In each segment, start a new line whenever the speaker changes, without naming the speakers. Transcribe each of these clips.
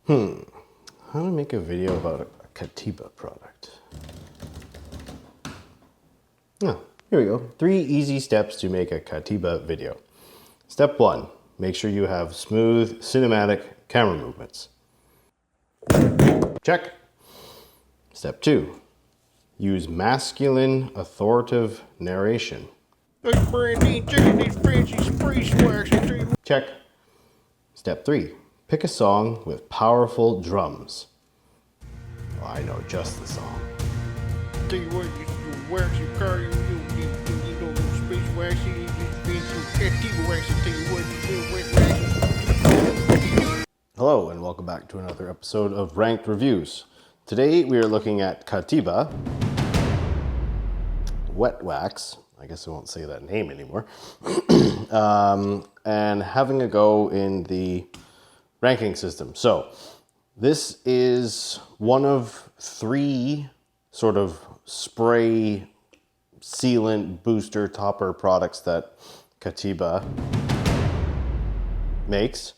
How to make a video about a Katiba product. Oh, here we go. 3 easy steps to make a Katiba video. Step 1, make sure you have smooth cinematic camera movements. Check. Step 2, use masculine authoritative narration. Check. Step 3, pick a song with powerful drums. Oh, I know just the song.
Tell you what, you wax your car, you know, space wax, you Katiba wax, tell you what, you wet wax.
Hello and welcome back to another episode of Ranked Reviews. Today we are looking at Katiba Wet Wax. I guess I won't say that name anymore. And having a go in the ranking system. So this is one of 3 sort of spray sealant booster topper products that Katiba makes.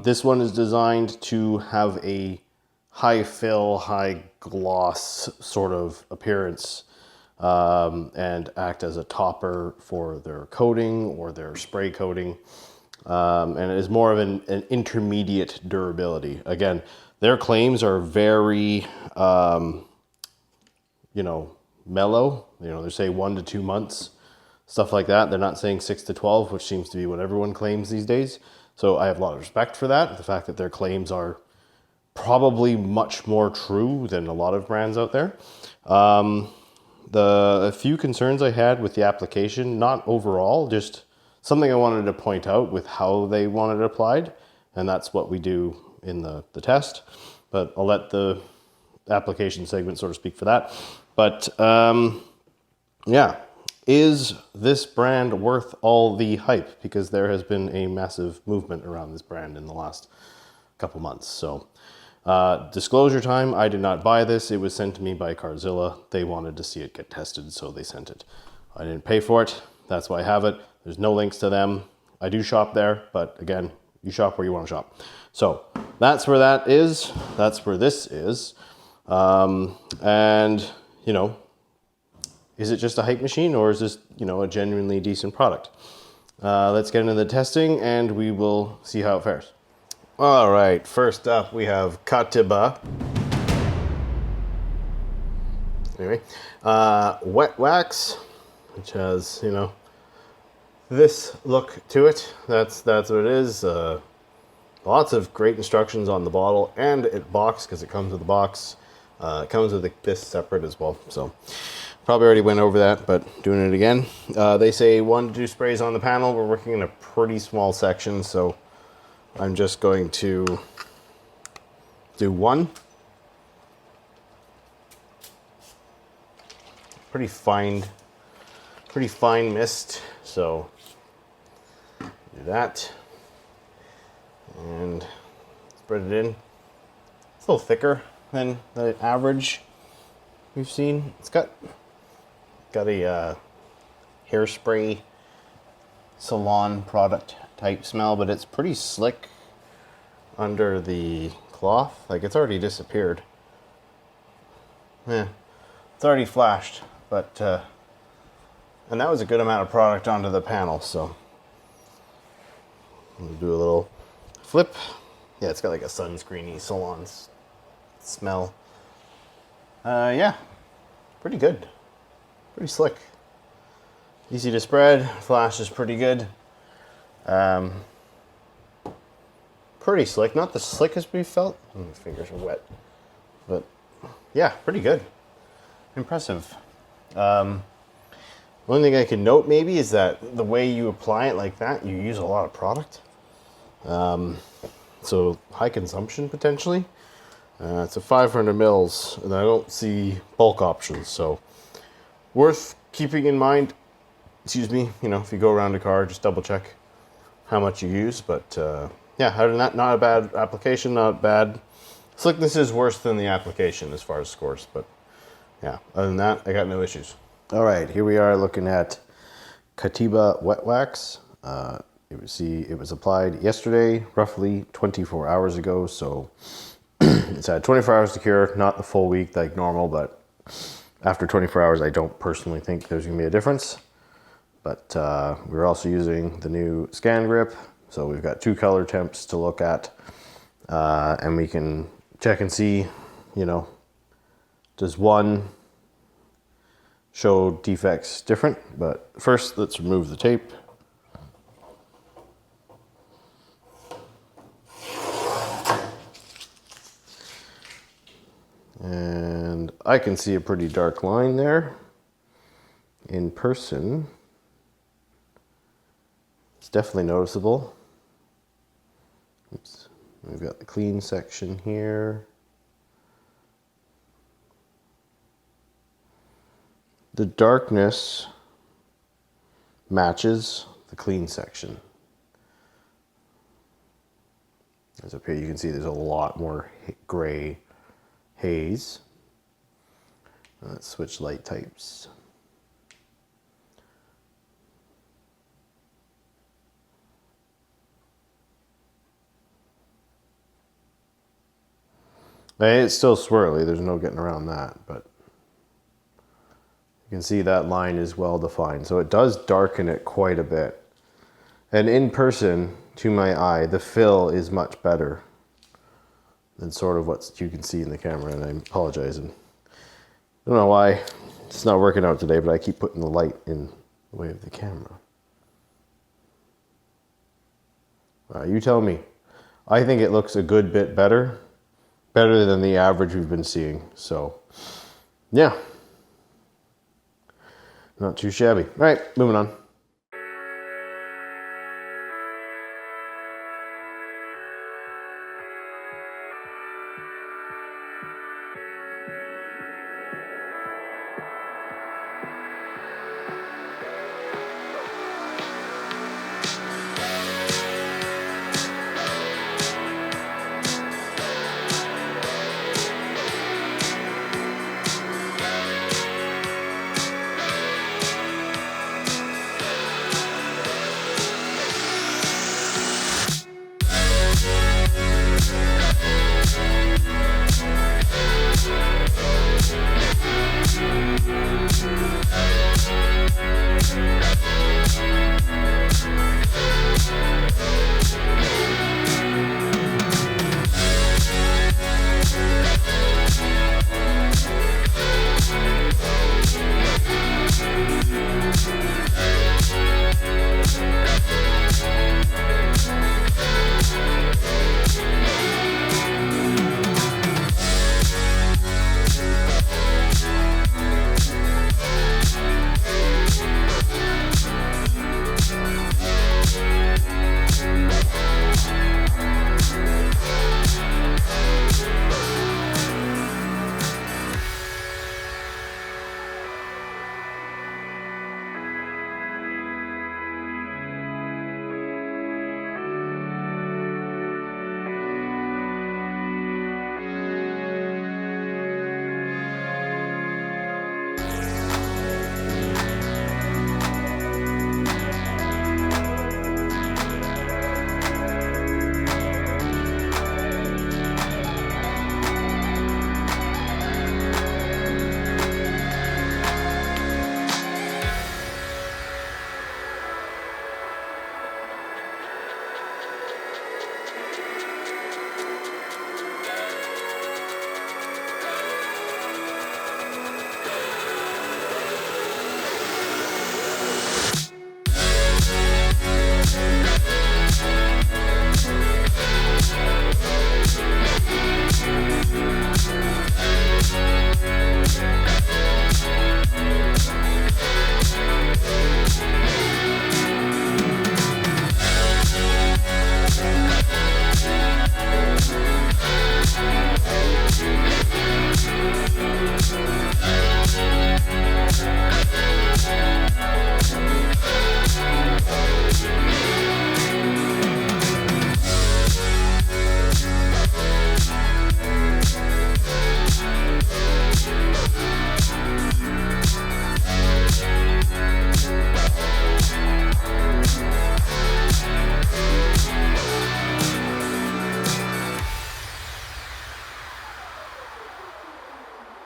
This one is designed to have a high fill, high gloss sort of appearance and act as a topper for their coating or their spray coating. And it is more of an intermediate durability. Again, their claims are very, mellow. They say 1 to 2 months, stuff like that. They're not saying 6 to 12, which seems to be what everyone claims these days. So I have a lot of respect for that. The fact that their claims are probably much more true than a lot of brands out there. The few concerns I had with the application, not overall, just something I wanted to point out with how they want it applied. And that's what we do in the test. But I'll let the application segment sort of speak for that. But yeah, is this brand worth all the hype? Because there has been a massive movement around this brand in the last couple months. So disclosure time, I did not buy this. It was sent to me by Carzilla. They wanted to see it get tested, so they sent it. I didn't pay for it. That's why I have it. There's no links to them. I do shop there, but again, you shop where you want to shop. So that's where that is. That's where this is. And, is it just a hype machine or is this, a genuinely decent product? Let's get into the testing and we will see how it fares. All right, first up we have Katiba. Anyway, Wet Wax, which has, this look to it. That's what it is. Lots of great instructions on the bottle and it box because it comes with a box. It comes with this separate as well. So probably already went over that, but doing it again. They say 1 to 2 sprays on the panel. We're working in a pretty small section, so I'm just going to do 1. Pretty fine mist, so do that and spread it in. It's a little thicker than the average we've seen. It's got a hairspray salon product type smell, but it's pretty slick under the cloth. Like, it's already disappeared. Yeah, it's already flashed, but and that was a good amount of product onto the panel, so we'll do a little flip. Yeah, it's got like a sunscreeny salon smell. Yeah, pretty good. Pretty slick. Easy to spread. Flash is pretty good. Pretty slick. Not the slickest we've felt. My fingers are wet. But yeah, pretty good. Impressive. One thing I can note maybe is that the way you apply it like that, you use a lot of product. So high consumption potentially. It's a 500 mils and I don't see bulk options. So worth keeping in mind. Excuse me, if you go around a car, just double check how much you use. But yeah, other than that, not a bad application, not bad. Slickness is worse than the application as far as scores. But yeah, other than that, I got no issues. All right, here we are looking at Katiba Wet Wax. it was applied yesterday, roughly 24 hours ago. So it's had 24 hours to cure, not the full week like normal, but after 24 hours, I don't personally think there's gonna be a difference. But we're also using the new scan grip. So we've got 2 color temps to look at, and we can check and see, you know, does one show defects different? But first, let's remove the tape. And I can see a pretty dark line there. In person, it's definitely noticeable. Oops. We've got the clean section here. The darkness matches the clean section. As up here, you can see there's a lot more gray haze. Let's switch light types. It's still swirly, there's no getting around that, but you can see that line is well defined. So it does darken it quite a bit. And in person, to my eye, the fill is much better than sort of what you can see in the camera, and I apologize. And I don't know why it's not working out today, but I keep putting the light in the way of the camera. You tell me. I think it looks a good bit better than the average we've been seeing. So, yeah. Not too shabby. All right, moving on.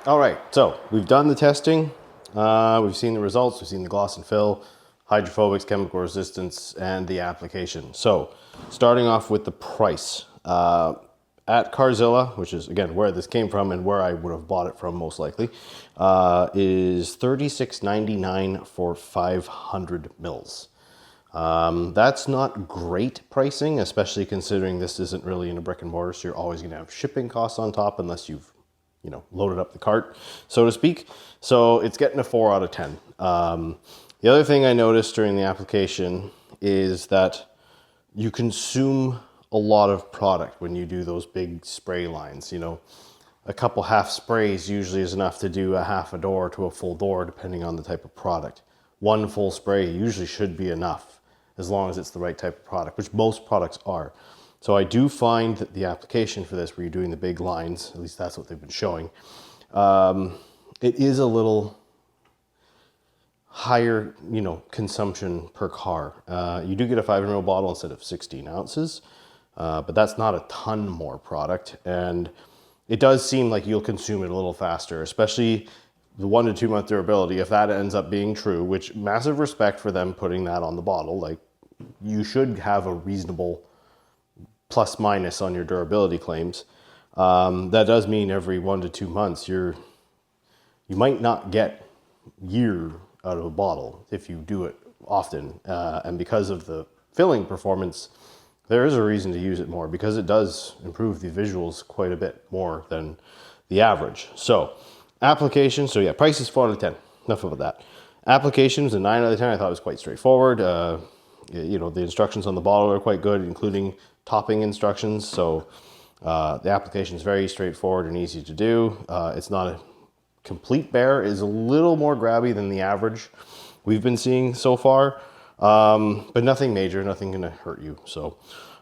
All right, so we've done the testing. We've seen the results. We've seen the gloss and fill, hydrophobics, chemical resistance, and the application. So starting off with the price. At Carzilla, which is, again, where this came from and where I would have bought it from most likely, is $36.99 for 500 mils. That's not great pricing, especially considering this isn't really in a brick and mortar, so you're always going to have shipping costs on top unless you've loaded up the cart, so to speak. So it's getting a 4 out of 10. The other thing I noticed during the application is that you consume a lot of product when you do those big spray lines. A couple half sprays usually is enough to do a half a door to a full door, depending on the type of product. One full spray usually should be enough, as long as it's the right type of product, which most products are. So I do find that the application for this, where you're doing the big lines, at least that's what they've been showing, it is a little higher, consumption per car. You do get a 500 ml bottle instead of 16 ounces, but that's not a ton more product. And it does seem like you'll consume it a little faster, especially the 1 to 2 month durability. If that ends up being true, which massive respect for them putting that on the bottle, like you should have a reasonable plus minus on your durability claims. That does mean every 1 to 2 months, you might not get year out of a bottle if you do it often. And because of the filling performance, there is a reason to use it more, because it does improve the visuals quite a bit more than the average. So application, so yeah, price is 4 out of 10. Enough about that. Application was a 9 out of 10. I thought it was quite straightforward. The instructions on the bottle are quite good, including topping instructions. So the application is very straightforward and easy to do. It's not a complete bear. It's a little more grabby than the average we've been seeing so far, but nothing major, nothing gonna hurt you. So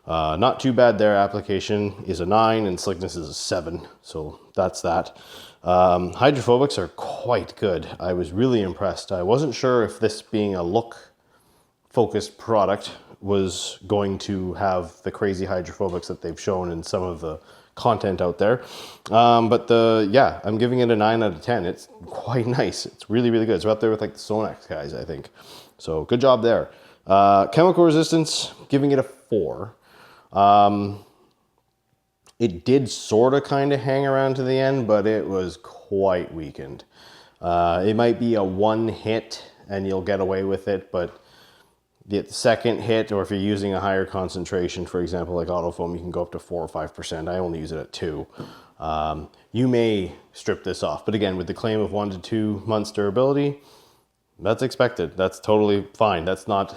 not too bad there. Application is a 9 and slickness is a 7. So that's that. Hydrophobics are quite good. I was really impressed. I wasn't sure if this being a look focused product was going to have the crazy hydrophobics that they've shown in some of the content out there. But I'm giving it a 9 out of 10. It's quite nice. It's really, really good. It's up there with like the Sonax guys, I think. So good job there. Chemical resistance, giving it a 4. It did sort of kind of hang around to the end, but it was quite weakened. It might be a 1 hit and you'll get away with it, but the second hit, or if you're using a higher concentration, for example, like autofoam, you can go up to 4 or 5%. I only use it at 2. You may strip this off, but again, with the claim of 1 to 2 months durability, that's expected. That's totally fine. It's not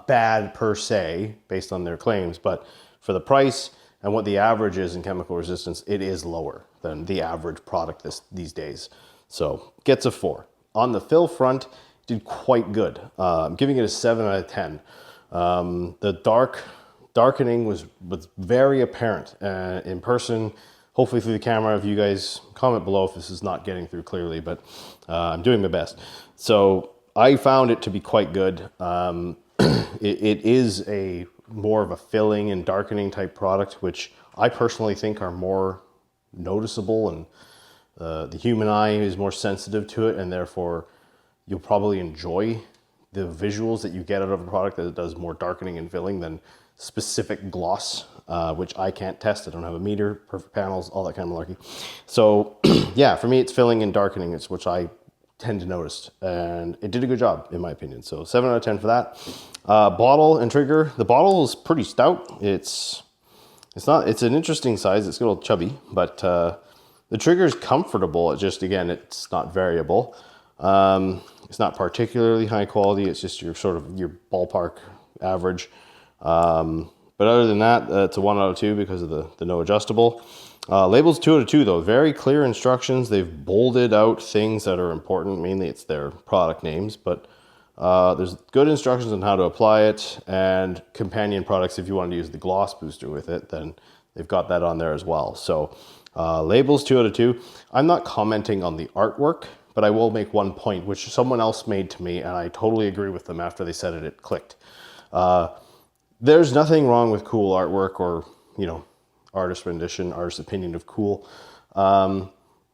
bad per se based on their claims, but for the price and what the average is in chemical resistance, it is lower than the average product these days. So gets a 4. On the fill front, did quite good. I'm giving it a 7 out of 10. The darkening was very apparent in person. Hopefully through the camera, if you guys comment below if this is not getting through clearly, but I'm doing my best. So I found it to be quite good. It is a more of a filling and darkening type product, which I personally think are more noticeable, and the human eye is more sensitive to it, and therefore you'll probably enjoy the visuals that you get out of a product that does more darkening and filling than specific gloss, which I can't test. I don't have a meter, perfect panels, all that kind of malarkey. So yeah, for me, it's filling and darkening, which I tend to notice, and it did a good job in my opinion. So 7 out of 10 for that. Bottle and trigger. The bottle is pretty stout. It's an interesting size. It's a little chubby, but the trigger is comfortable. Again, it's not variable. It's not particularly high quality. It's just your ballpark average. But other than that, it's a 1 out of 2 because of the no adjustable. Labels 2 out of 2 though. Very clear instructions. They've bolded out things that are important. Mainly it's their product names, but there's good instructions on how to apply it, and companion products. If you want to use the gloss booster with it, then they've got that on there as well. So labels 2 out of 2. I'm not commenting on the artwork, but I will make one point, which someone else made to me, and I totally agree with them. After they said it, it clicked. There's nothing wrong with cool artwork or, artist rendition, artist opinion of cool.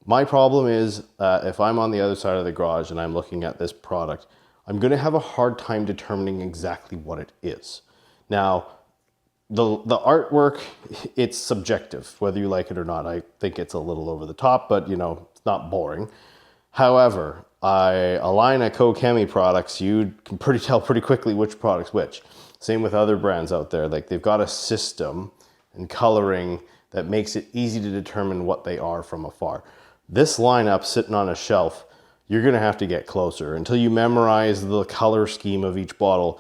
My problem is if I'm on the other side of the garage and I'm looking at this product, I'm going to have a hard time determining exactly what it is. Now, the artwork, it's subjective, whether you like it or not. I think it's a little over the top, but you know, it's not boring. However, a line of Co-Chemi products, you can tell pretty quickly which product's which. Same with other brands out there. Like they've got a system and coloring that makes it easy to determine what they are from afar. This lineup sitting on a shelf, you're gonna have to get closer. Until you memorize the color scheme of each bottle,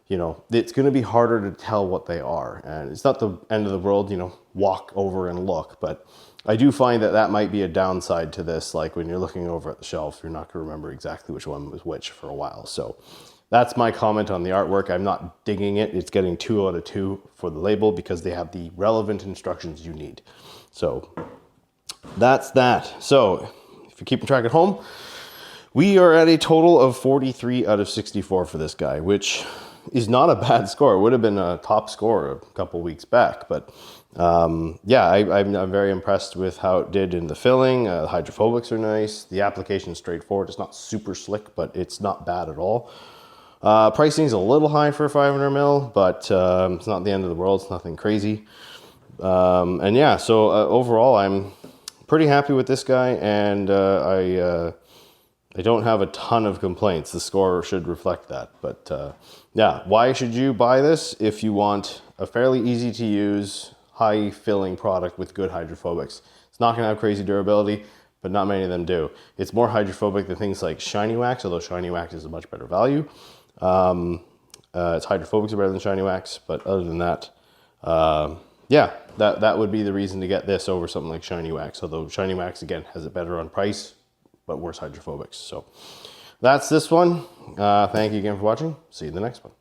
you know, it's gonna be harder to tell what they are. And it's not the end of the world, you know, walk over and look, but I do find that that might be a downside to this. Like when you're looking over at the shelf, you're not gonna remember exactly which one was which for a while. So that's my comment on the artwork. I'm not digging it. It's getting 2 out of 2 for the label because they have the relevant instructions you need. So that's that. So if you're keeping track at home, we are at a total of 43 out of 64 for this guy, which is not a bad score. It would have been a top score a couple weeks back, but yeah, I'm very impressed with how it did in the filling. The hydrophobics are nice. The application is straightforward. It's not super slick, but it's not bad at all. Pricing is a little high for 500 ml, but it's not the end of the world. It's nothing crazy. And yeah, so overall, I'm pretty happy with this guy, and I don't have a ton of complaints. The score should reflect that. But yeah, why should you buy this? If you want a fairly easy to use, high filling product with good hydrophobics. It's not going to have crazy durability, but not many of them do. It's more hydrophobic than things like Shiny Wax, although Shiny Wax is a much better value. Its hydrophobics are better than Shiny Wax, but other than that, yeah, that would be the reason to get this over something like Shiny Wax. Although Shiny Wax, again, has it better on price, but worse hydrophobics. So that's this one. Thank you again for watching. See you in the next one.